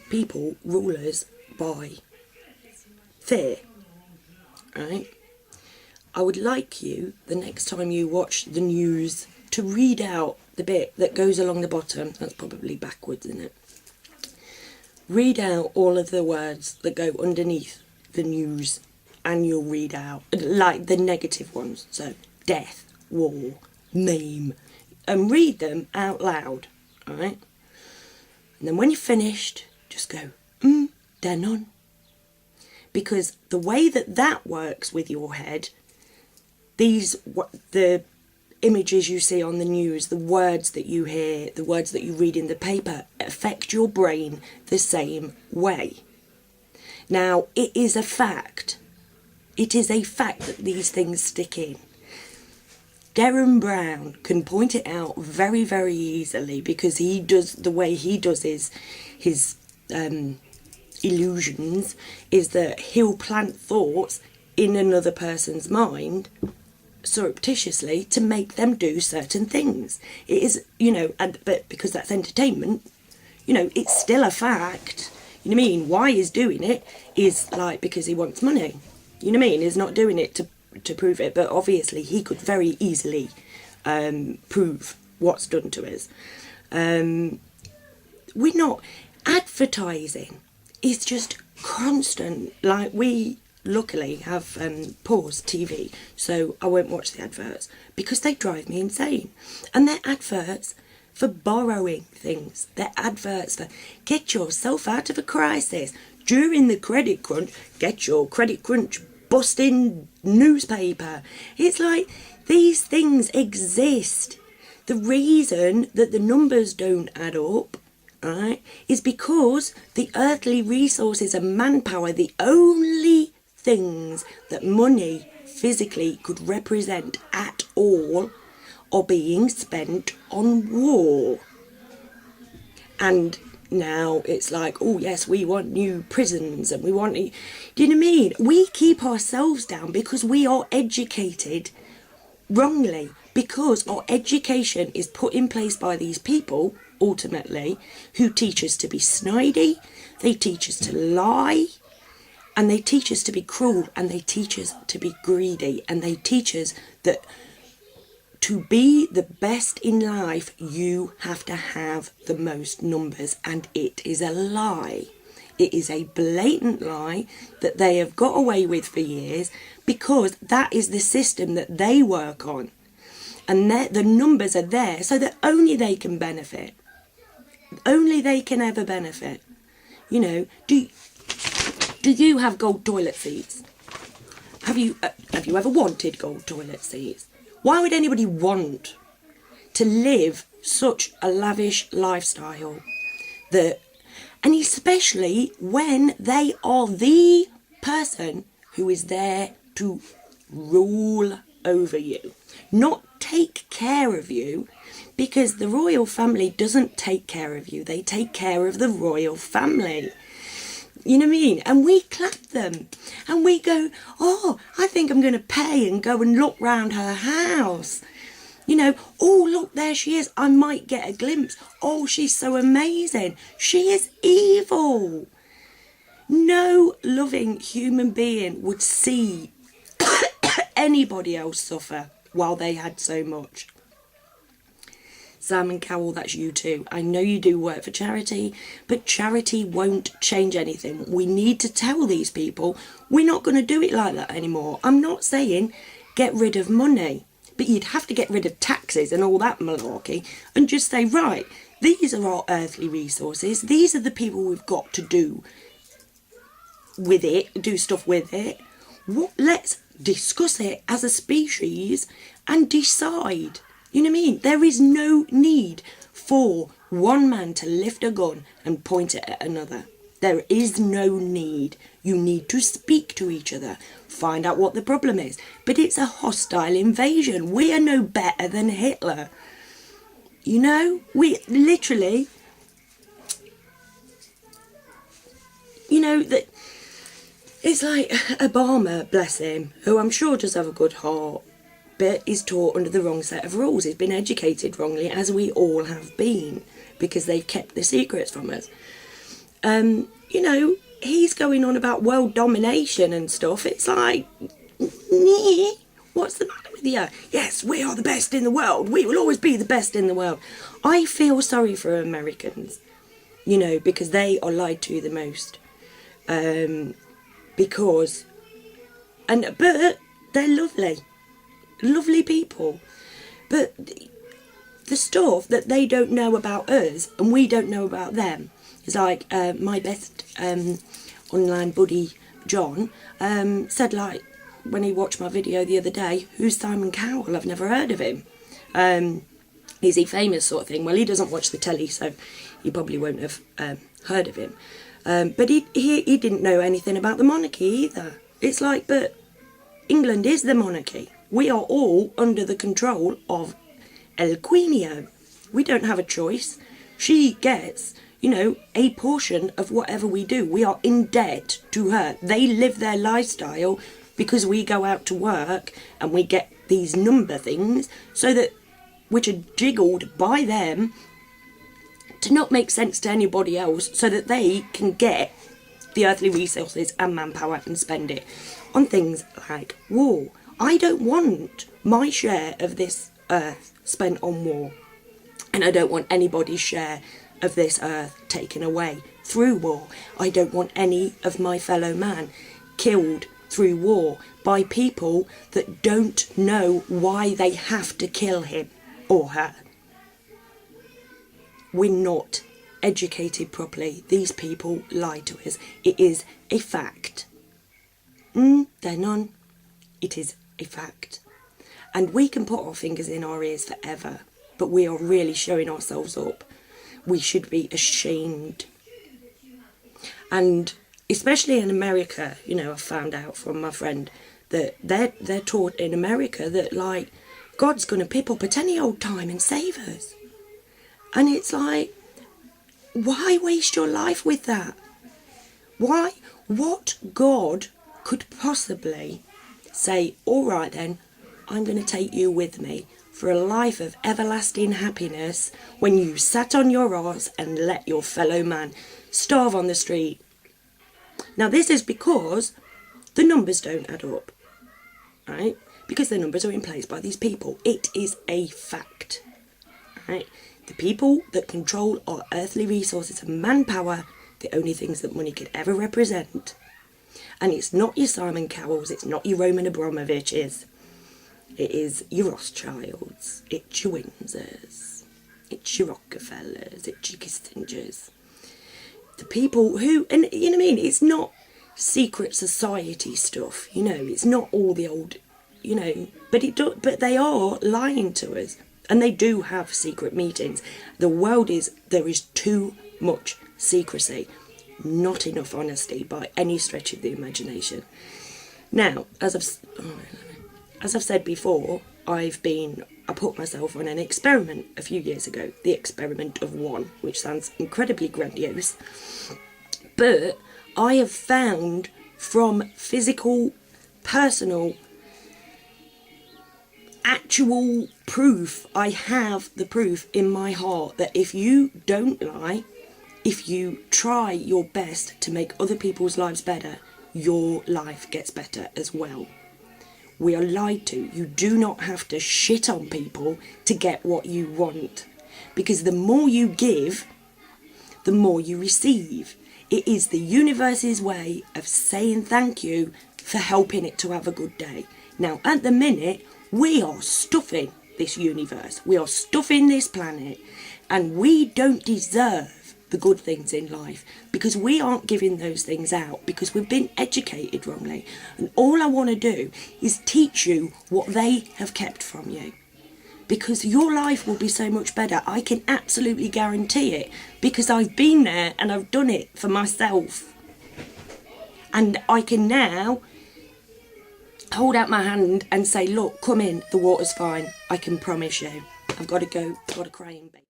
people, rulers, by fear, right? I would like you, the next time you watch the news, to read out the bit that goes along the bottom. That's probably backwards, isn't it? Read out all of the words that go underneath the news, and you'll read out, like, the negative ones. So, death, war, name, and read them out loud, alright? And then when you're finished, just go, then on. Because the way that that works with your head, the images you see on the news, the words that you hear, the words that you read in the paper, affect your brain the same way. Now, it is a fact. It is a fact that these things stick in. Derren Brown can point it out very, very easily, because he does, the way he does his illusions is that he'll plant thoughts in another person's mind surreptitiously to make them do certain things. It is, but because that's entertainment, it's still a fact. You know what I mean? Why he's doing it is like because he wants money. You know what I mean? He's not doing it to prove it, but obviously he could very easily prove what's done to us. We're not advertising. It's just constant. Like, we luckily have paused TV, so I won't watch the adverts because they drive me insane. And they're adverts for borrowing things. They're adverts for get yourself out of a crisis. During the credit crunch, get your credit crunch busting newspaper. It's like, these things exist. The reason that the numbers don't add up, right, is because the earthly resources and manpower, the only things that money physically could represent at all, are being spent on war. And now it's like, oh yes, we want new prisons and we want to, do you know what I mean? We keep ourselves down because we are educated wrongly, because our education is put in place by these people, ultimately, who teach us to be snidey, they teach us to lie, and they teach us to be cruel, and they teach us to be greedy, and they teach us that to be the best in life, you have to have the most numbers, and it is a lie. It is a blatant lie that they have got away with for years, because that is the system that they work on. And the numbers are there so that only they can benefit. Only they can ever benefit. Do you have gold toilet seats? Have you ever wanted gold toilet seats? Why would anybody want to live such a lavish lifestyle? And especially when they are the person who is there to rule over you, not take care of you, because the royal family doesn't take care of you, they take care of the royal family. You know what I mean? And we clap them and we go, oh, I think I'm going to pay and go and look round her house. Oh, look, there she is. I might get a glimpse. Oh, she's so amazing. She is evil. No loving human being would see anybody else suffer while they had so much. Simon Cowell, that's you too. I know you do work for charity, but charity won't change anything. We need to tell these people we're not going to do it like that anymore. I'm not saying get rid of money, but you'd have to get rid of taxes and all that malarkey and just say, right, these are our earthly resources. These are the people we've got to do with it, do stuff with it. Let's discuss it as a species and decide. You know what I mean? There is no need for one man to lift a gun and point it at another. There is no need. You need to speak to each other, find out what the problem is. But it's a hostile invasion. We are no better than Hitler. We literally, that it's like Obama, bless him, who I'm sure does have a good heart, but is taught under the wrong set of rules. He's been educated wrongly, as we all have been, because they've kept the secrets from us. you know, he's going on about world domination and stuff. It's like, what's the matter with you? Yes, we are the best in the world. We will always be the best in the world. I feel sorry for Americans, you know, because they are lied to the most. But they're lovely people. But the stuff that they don't know about us and we don't know about them is like my best online buddy John said, like, when he watched my video the other day, who's Simon Cowell? I've never heard of him. Is he famous, sort of thing? Well, he doesn't watch the telly, so he probably won't have heard of him. But he didn't know anything about the monarchy either. It's like, but England is the monarchy. We are all under the control of El Queenio. We don't have a choice. She gets, you know, a portion of whatever we do. We are in debt to her. They live their lifestyle because we go out to work and we get these number things, so that, which are jiggled by them to not make sense to anybody else, so that they can get the earthly resources and manpower and spend it on things like war. I don't want my share of this earth spent on war, and I don't want anybody's share of this earth taken away through war. I don't want any of my fellow man killed through war by people that don't know why they have to kill him or her. We're not educated properly. These people lie to us. It is a fact. They're none. It is a fact. And we can put our fingers in our ears forever, but we are really showing ourselves up. We should be ashamed. And especially in America, you know, I found out from my friend that they're taught in America that, like, God's going to pip up at any old time and save us. And it's like, why waste your life with that? Why? What God could possibly say, all right then, I'm going to take you with me for a life of everlasting happiness when you sat on your arse and let your fellow man starve on the street? Now, this is because the numbers don't add up, right? Because the numbers are in place by these people. It is a fact, right? The people that control our earthly resources and manpower, the only things that money could ever represent. And it's not your Simon Cowells, it's not your Roman Abramoviches. It is your Rothschilds, it's your Windsors, it's your Rockefellers, it's your Kissingers. The people who, and you know what I mean, it's not secret society stuff, you know, it's not all the old, you know, but they are lying to us, and they do have secret meetings. There is too much secrecy, not enough honesty by any stretch of the imagination. Now, as I've said before, I put myself on an experiment a few years ago, the experiment of one, which sounds incredibly grandiose, but I have found from physical, personal, actual proof, I have the proof in my heart that if you don't lie, if you try your best to make other people's lives better, your life gets better as well. We are lied to. You do not have to shit on people to get what you want, because the more you give, the more you receive. It is the universe's way of saying thank you for helping it to have a good day. Now, at the minute, we are stuffing this universe. We are stuffing this planet, and we don't deserve the good things in life because we aren't giving those things out, because we've been educated wrongly. And all I want to do is teach you what they have kept from you, because your life will be so much better. I can absolutely guarantee it, because I've been there and I've done it for myself, and I can now hold out my hand and say, look, come in, the water's fine, I can promise you. I've got to go, I've got a crying baby.